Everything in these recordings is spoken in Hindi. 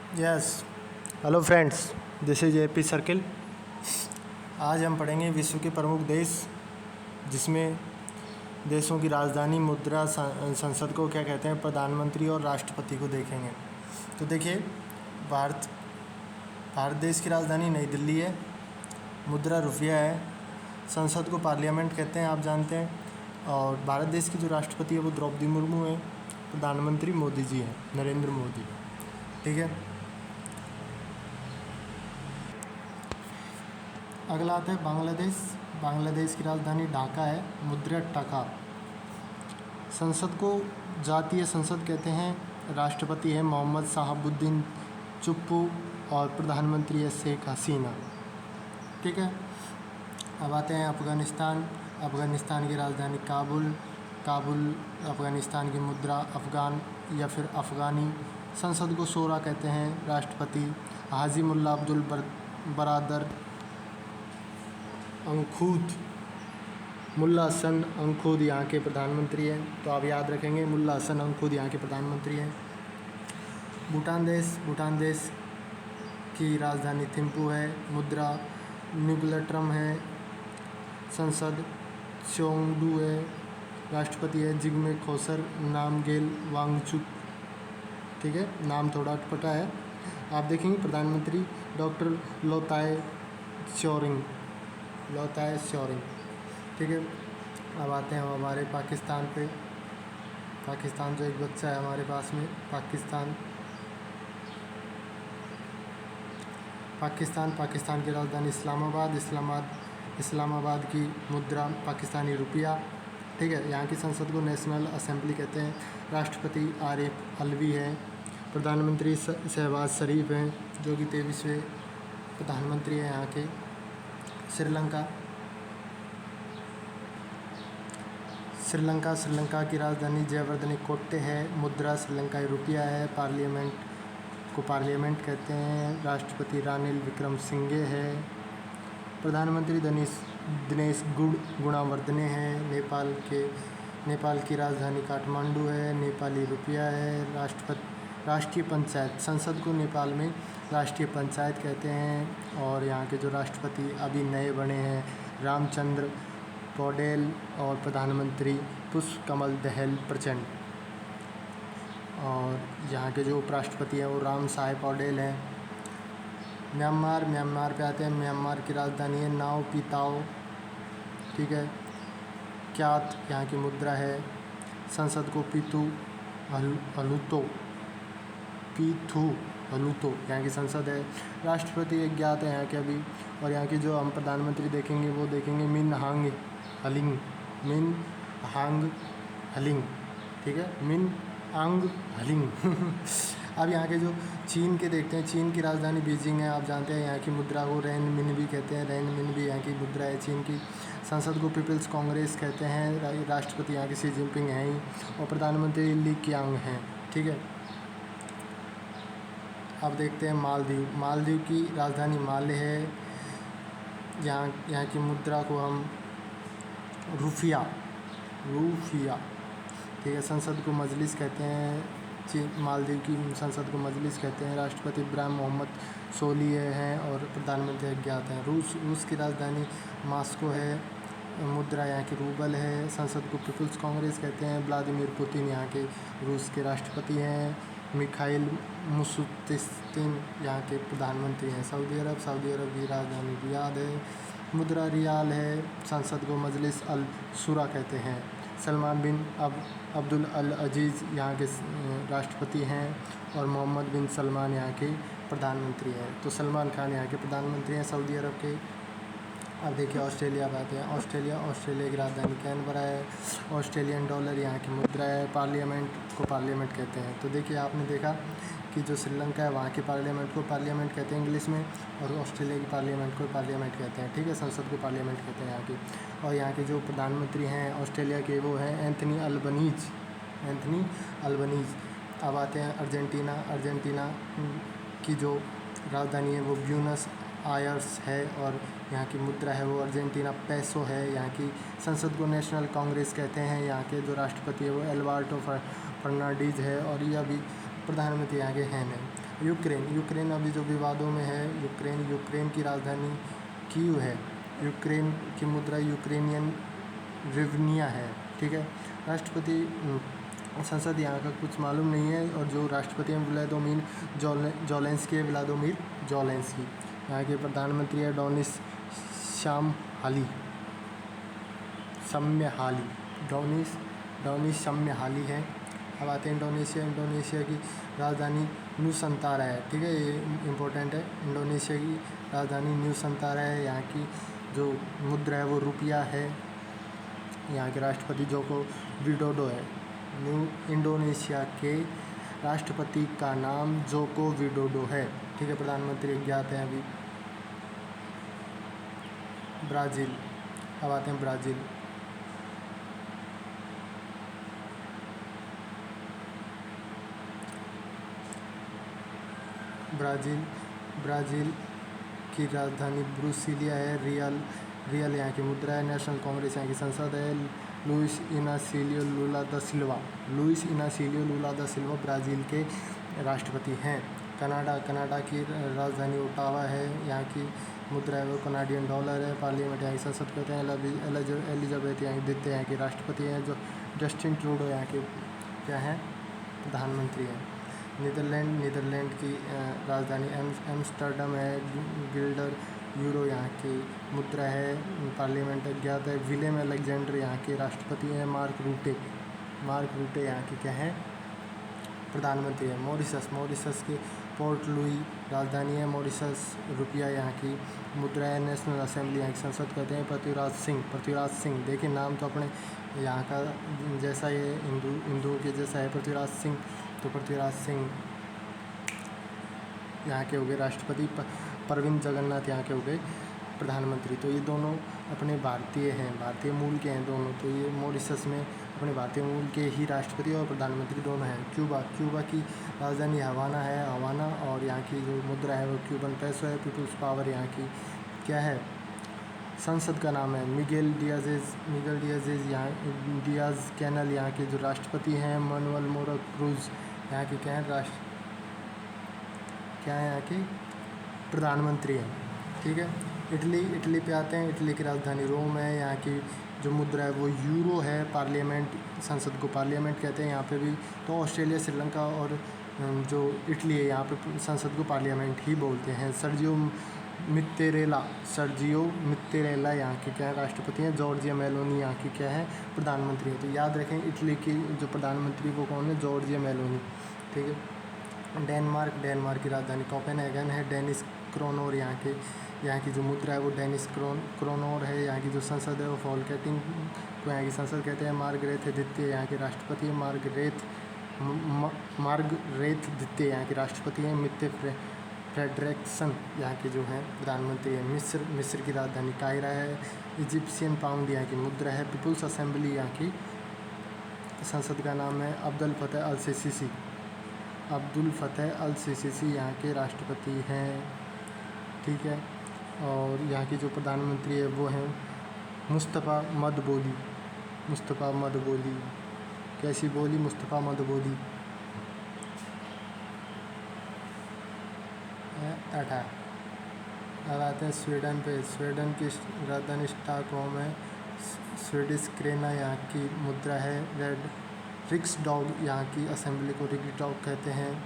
Yes. Hello friends, this is AP circle. आज हम पढ़ेंगे विश्व के प्रमुख देश, जिसमें देशों की राजधानी, मुद्रा, संसद को क्या कहते हैं, प्रधानमंत्री और राष्ट्रपति को देखेंगे। तो देखिए, भारत भारत देश की राजधानी नई दिल्ली है, मुद्रा रुपया है, संसद को पार्लियामेंट कहते हैं, आप जानते हैं। और भारत देश की जो राष्ट्रपति है वो द्रौपदी मुर्मू है, प्रधानमंत्री मोदी जी हैं, नरेंद्र मोदी। ठीक है। अगला आता है बांग्लादेश। बांग्लादेश की राजधानी ढाका है, मुद्रा टका। संसद को जातीय संसद कहते हैं, राष्ट्रपति है मोहम्मद शहाबुद्दीन चुप्पू और प्रधानमंत्री है शेख हसीना। ठीक है। अब आते हैं अफ़गानिस्तान। अफ़गानिस्तान की राजधानी काबुल। काबुल अफ़गानिस्तान की मुद्रा अफ़गान या फिर अफ़गानी। संसद को शोरा कहते हैं, राष्ट्रपति हाजी मुल्ला अब्दुल बरादर अंखूद। मुल्ला हसन अंखूद यहाँ के प्रधानमंत्री हैं, तो आप याद रखेंगे, मुल्ला हसन अंखूद यहाँ के प्रधानमंत्री हैं। भूटान देश की राजधानी थिम्पू है, मुद्रा न्यूगलट्रम है, संसद चोंगडू है, राष्ट्रपति है जिग्मे खोसर नामगेल वांगचुक। ठीक है, नाम थोड़ा अटपटा है। आप देखेंगे प्रधानमंत्री डॉक्टर लोताय त्शोरिंग। ठीक है। अब आते हैं हमारे पाकिस्तान पे। पाकिस्तान जो एक बच्चा है हमारे पास में, पाकिस्तान की राजधानी इस्लामाबाद की मुद्रा पाकिस्तानी रुपया। ठीक है। यहाँ की संसद को नेशनल असेंबली कहते हैं, राष्ट्रपति आरिफ अलवी है, प्रधानमंत्री शहबाज शरीफ हैं जो कि 23वें प्रधानमंत्री हैं यहाँ के। श्रीलंका की राजधानी जयवर्धने कोट्टे है, मुद्रा श्रीलंकाई रुपया है, पार्लियामेंट कहते हैं, राष्ट्रपति रानिल विक्रमसिंघे है, प्रधानमंत्री दिनेश गुणावर्धने हैं। नेपाल की राजधानी काठमांडू है, नेपाली रुपया है, राष्ट्रीय पंचायत, संसद को नेपाल में राष्ट्रीय पंचायत कहते हैं। और यहाँ के जो राष्ट्रपति अभी नए बने हैं, रामचंद्र पौडेल, और प्रधानमंत्री पुष्पकमल दहल प्रचंड। और यहाँ के जो उपराष्ट्रपति हैं वो राम साय पौडेल हैं। म्यांमार पे आते हैं। म्यांमार की राजधानी है नाओ पिताओ। ठीक है। क्यात यहाँ की मुद्रा है, संसद को पीथू हलूतो यहाँ की संसद है, राष्ट्रपति अज्ञात है यहाँ के अभी। और यहाँ की जो हम प्रधानमंत्री देखेंगे वो देखेंगे मिन हांग हलिंग। ठीक है, मिन आंग हलिंग। अब यहाँ के जो चीन के देखते हैं, चीन की राजधानी बीजिंग है, आप जानते हैं। यहाँ की मुद्रा को रेन मिन भी कहते हैं, रेन मिन भी यहाँ की मुद्रा है चीन की। संसद को पीपल्स कांग्रेस कहते हैं, राष्ट्रपति यहाँ के शी जिनपिंग हैं ही, और प्रधानमंत्री ली क्यांग हैं। ठीक है। अब देखते हैं मालदीव की राजधानी माले है, यहाँ की मुद्रा को हम रूफिया। ठीक है। संसद को मजलिस कहते हैं, मालदीव की संसद को मजलिस कहते हैं, राष्ट्रपति इब्राहिम मोहम्मद सोलिह हैं और प्रधानमंत्री अज्ञात हैं। रूस की राजधानी मॉस्को है, मुद्रा यहाँ की रूबल है, संसद को पीपल्स कांग्रेस कहते हैं, व्लादिमीर पुतिन यहाँ के रूस के राष्ट्रपति हैं, मिखाइल मुशुस्तिन यहाँ के प्रधानमंत्री हैं। सऊदी अरब की राजधानी रियाद है, मुद्रा रियाल है, संसद को मजलिस अल शुरा कहते हैं। सलमान बिन अब्दुल अल अजीज़ यहाँ के राष्ट्रपति हैं और मोहम्मद बिन सलमान यहाँ के प्रधानमंत्री हैं। तो सलमान खान यहाँ के प्रधानमंत्री हैं सऊदी अरब के। अब देखिए ऑस्ट्रेलिया बात है। ऑस्ट्रेलिया की राजधानी कैनबरा है, ऑस्ट्रेलियन डॉलर यहाँ की मुद्रा है, पार्लियामेंट को पार्लियामेंट कहते हैं। तो देखिए आपने देखा कि जो श्रीलंका है वहाँ के पार्लियामेंट को पार्लियामेंट कहते हैं इंग्लिश में, और ऑस्ट्रेलिया की पार्लियामेंट को पार्लियामेंट कहते हैं। ठीक है, संसद को पार्लियामेंट कहते हैं यहाँ की। और यहाँ के जो प्रधानमंत्री हैं ऑस्ट्रेलिया के वो हैं एंथनी अल्बनीज़। अब आते हैं अर्जेंटीना की जो राजधानी है वो ब्यूनस आयर्स है, और यहाँ की मुद्रा है वो अर्जेंटीना पैसो है। यहाँ की संसद को नेशनल कांग्रेस कहते हैं। यहाँ के जो राष्ट्रपति है वो एल्बर्टो फर्नांडीज है, और यह भी प्रधानमंत्री यहाँ के हैं नहीं। यूक्रेन अभी जो विवादों में है। यूक्रेन की राजधानी कीव है। यूक्रेन की मुद्रा यूक्रेनियन रिवनिया है। ठीक है। राष्ट्रपति संसद यहाँ का कुछ मालूम नहीं है। और जो राष्ट्रपति हैं व्लादिमीर ज़ेलेंस्की यहाँ के प्रधानमंत्री है डोनिस शम्यहाली है। अब आते हैं इंडोनेशिया की राजधानी नुसंतारा है। ठीक है, ये इम्पोर्टेंट है। इंडोनेशिया की राजधानी नुसंतारा है। यहाँ की जो मुद्रा है वो रुपया है। यहाँ के राष्ट्रपति जोको विडोडो है। इंडोनेशिया के राष्ट्रपति का नाम जोको विडोडो है। ठीक है। प्रधानमंत्री ज्ञात हैं अभी। ब्राज़ील। अब आते हैं ब्राज़ील। ब्राज़ील की राजधानी ब्रुसिलिया है। रियल यहाँ की मुद्रा है। नेशनल कांग्रेस यहाँ की संसद है। लुइस इनासियो लुला दा सिल्वा ब्राज़ील के राष्ट्रपति हैं। कनाडा की राजधानी ओटावा है। यहाँ की मुद्रा है वो कनाडियन डॉलर है। पार्लियामेंट यहाँ की संसद कहते हैं। एलिजाबेथ यहाँ की द्वितीय यहाँ के राष्ट्रपति हैं। जो जस्टिन ट्रूडो यहाँ के क्या हैं, प्रधानमंत्री हैं। नीदरलैंड की राजधानी एम्स्टर्डम है। गिल्डर यूरो यहाँ की मुद्रा है। पार्लियामेंट ज्ञात है। विलेम अलेक्जेंडर यहाँ के राष्ट्रपति हैं। मार्क रूटे यहाँ के क्या हैं, प्रधानमंत्री है। मॉरिशस के पोर्ट लुई राजधानी है। मॉरिशस रुपया यहाँ की मुद्रा है। नेशनल असेंबली यहाँ की संसद कहते हैं। पृथ्वीराज सिंह देखिए नाम तो अपने यहाँ का जैसा ही है, हिंदुओं के जैसा है पृथ्वीराज सिंह। तो पृथ्वीराज सिंह यहाँ के हो गए राष्ट्रपति। प्रविंद जगन्नाथ यहाँ के हो गए प्रधानमंत्री। तो ये दोनों अपने भारतीय हैं, भारतीय मूल के हैं दोनों। तो ये मॉरिशस में अपने भारतीय मूल के ही राष्ट्रपति और प्रधानमंत्री दोनों हैं। क्यूबा की राजधानी हवाना है। और यहाँ की जो मुद्रा है वो क्यूबन पैसो है। पीपुल्स पावर यहाँ की क्या है, संसद का नाम है मिगेल डियाज़ कैनल यहाँ के जो राष्ट्रपति हैं। मैनुअल मोरा क्रूज यहाँ के क्या है यहाँ के प्रधानमंत्री हैं। ठीक है। इटली पे आते हैं। इटली की राजधानी रोम है। यहाँ की जो मुद्रा है वो यूरो है। संसद को पार्लियामेंट कहते हैं यहाँ पे भी। तो ऑस्ट्रेलिया, श्रीलंका और जो इटली है यहाँ पे संसद को पार्लियामेंट ही बोलते हैं। सर्जियो मित्तेरेला यहाँ के क्या है, राष्ट्रपति हैं। जॉर्जिया मेलोनी यहाँ की क्या है, प्रधानमंत्री है। तो याद रखें इटली की जो प्रधानमंत्री वो कौन है, जॉर्जिया मेलोनी। ठीक है। डेनमार्क की राजधानी कोपेनहेगन है। डेनिस क्रोनोर यहाँ की जो मुद्रा है वो डेनिस क्रोनोर है। यहाँ की जो संसद है वो फॉल्केटिंग को यहाँ की संसद कहते हैं। मार्गरेट द्वितीय यहाँ के राष्ट्रपति हैं। मार्गरेट द्वितीय यहाँ के राष्ट्रपति हैं। मित्ते फ्रेडरिक्सन यहाँ के जो हैं प्रधानमंत्री हैं। मिस्र की राजधानी काहिरा है। इजिप्शियन पाउंड यहाँ की मुद्रा है। पीपुल्स असेंबली यहाँ की संसद का नाम है। अब्दुल फतेह अल सीसी यहाँ के राष्ट्रपति हैं। ठीक है। और यहाँ की जो प्रधानमंत्री है वो हैं मुस्तफ़ा मदबोली। कैसी बोली, मुस्तफ़ा मदबोली। अब आते हैं स्वीडन पे। स्वीडन की राजधानी स्टॉकहोम है। स्वीडिश क्रेना यहाँ की मुद्रा है। रिक्सडॉग यहाँ की असेंबली को रिक्सडॉग कहते हैं।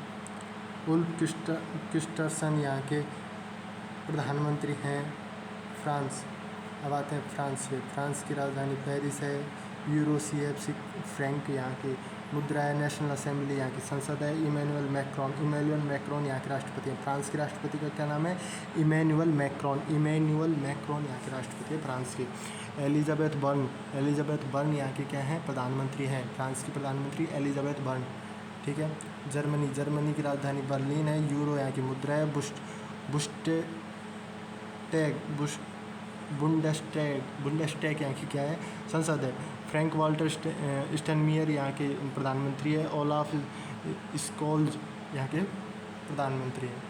उल्फ क्रिस्टरसन यहाँ के प्रधानमंत्री हैं। फ्रांस। अब आते हैं फ्रांस पे। फ्रांस की राजधानी पेरिस है। यूरो CFC फ्रैंक यहाँ की मुद्रा है। नेशनल असेंबली यहाँ की संसद है। इमैनुअल मैक्रोन यहाँ के राष्ट्रपति हैं। फ्रांस के राष्ट्रपति का क्या नाम है, इमैनुअल मैक्रोन यहाँ के राष्ट्रपति है फ्रांस के। एलिजाबेथ बर्न यहाँ के क्या हैं, प्रधानमंत्री हैं। फ्रांस की प्रधानमंत्री एलिजाबेथ बर्न। ठीक है। जर्मनी की राजधानी बर्लिन है। यूरो यहाँ की मुद्रा है। बुंडेस्टैग यहाँ की क्या है, संसद है। फ्रैंक वाल्टर स्टेनमियर यहाँ के प्रधानमंत्री है। ओलाफ स्कोल्ज यहाँ के प्रधानमंत्री हैं।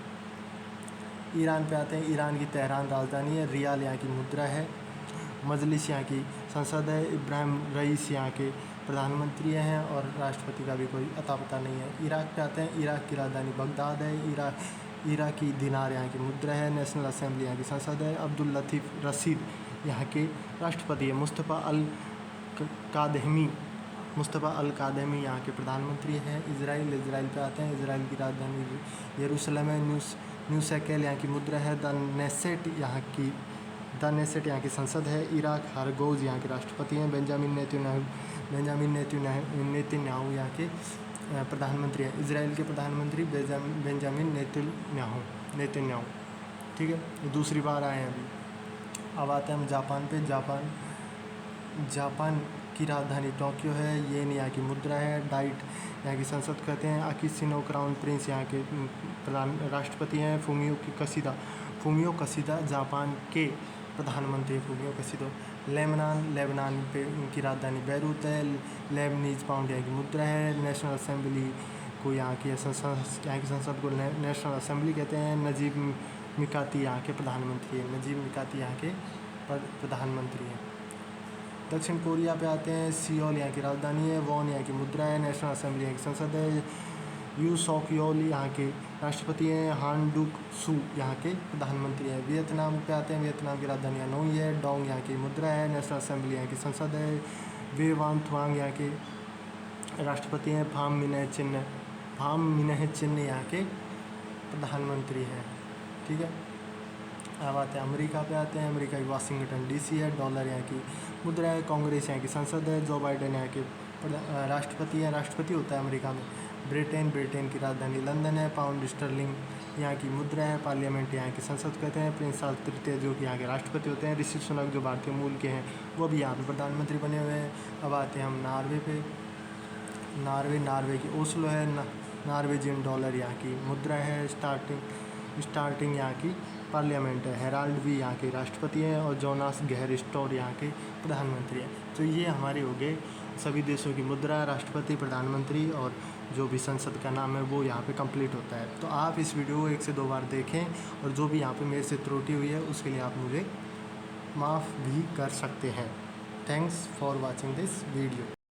ईरान पे आते हैं। ईरान की तेहरान राजधानी है। रियाल यहाँ की मुद्रा है। मजलिस यहाँ की संसद है। इब्राहिम रईस यहाँ के प्रधानमंत्री हैं और राष्ट्रपति का भी कोई अता पता नहीं है। इराक पे आते हैं। इराक की राजधानी बगदाद है। इराकी दिनार यहाँ की मुद्रा है। नेशनल असेंबली यहाँ की संसद है। अब्दुल लतीफ़ रशीद यहाँ के राष्ट्रपति है। मुस्तफ़ा अल कादेमी यहाँ के प्रधानमंत्री हैं। इजराइल पे आते हैं। इजराइल की राजधानी यरूशलेम है। न्यू शेकेल यहाँ की मुद्रा है। द नेसेट यहाँ की संसद है। इराक हरगोज यहाँ के राष्ट्रपति हैं। बेंजामिन नेतन्याहू यहाँ के प्रधानमंत्री हैं। इजराइल के प्रधानमंत्री बेंजामिन नेतन्याहू। ठीक है, दूसरी बार आए हैं अभी। अब आते हैं हम जापान पे। जापान की राजधानी टोक्यो है। येन यहाँ की मुद्रा है। डाइट यहाँ की संसद कहते हैं। अकिशिनो क्राउन प्रिंस यहाँ के राष्ट्रपति हैं। फुमियो कसीदा जापान के प्रधानमंत्री फुमियो कसीदा। लेबनान पे इनकी राजधानी बैरूत है। लेबनीज पाउंड यहाँ की मुद्रा है। नेशनल असेंबली को यहाँ की संसद को नेशनल असेंबली कहते हैं। नजीब मिकाती यहाँ के प्रधानमंत्री हैं। दक्षिण कोरिया पे आते हैं। सियोल यहाँ की राजधानी है। वॉन यहाँ की मुद्रा है। नेशनल असेंबली यहाँ की संसद है। यू सॉक योल यहाँ के राष्ट्रपति हैं। हान डुक सू यहाँ के प्रधानमंत्री हैं। वियतनाम पे आते हैं। वियतनाम की राजधानी हनोई है। डोंग यहाँ की मुद्रा है। नेशनल असेंबली यहाँ की संसद है। वे वान थुआंग यहाँ के राष्ट्रपति हैं। फाम मिनह चिन्ह यहाँ के प्रधानमंत्री हैं। ठीक है, अब आते हैं अमेरिका पे आते हैं। अमेरिका की वाशिंगटन DC है। डॉलर यहाँ की मुद्रा है। कांग्रेस यहाँ की संसद है। जो बाइडेन यहाँ के राष्ट्रपति हैं। राष्ट्रपति होता है अमेरिका में। ब्रिटेन की राजधानी लंदन है। पाउंड स्टर्लिंग यहाँ की मुद्रा है। पार्लियामेंट यहाँ की संसद कहते हैं। प्रिंस चार्ल्स तृतीय जो कि यहाँ के राष्ट्रपति होते हैं। ऋषि सुनक जो भारतीय मूल के हैं वो भी यहाँ पे प्रधानमंत्री बने हुए हैं। अब आते हैं हम नार्वे पे। नार्वे की ओस्लो है। नॉर्वेजियन डॉलर यहाँ की मुद्रा है। स्टार्टिंग यहाँ की पार्लियामेंट है। हेराल्ड भी यहाँ के राष्ट्रपति हैं और जोनास गहर स्टोर यहाँ के प्रधानमंत्री हैं। तो ये हमारे हो गए सभी देशों की मुद्रा, राष्ट्रपति, प्रधानमंत्री और जो भी संसद का नाम है वो यहाँ पे कंप्लीट होता है। तो आप इस वीडियो को 1 से 2 बार देखें और जो भी यहाँ पे मेरे से त्रुटि हुई है उसके लिए आप मुझे माफ़ भी कर सकते हैं। Thanks for watching this video.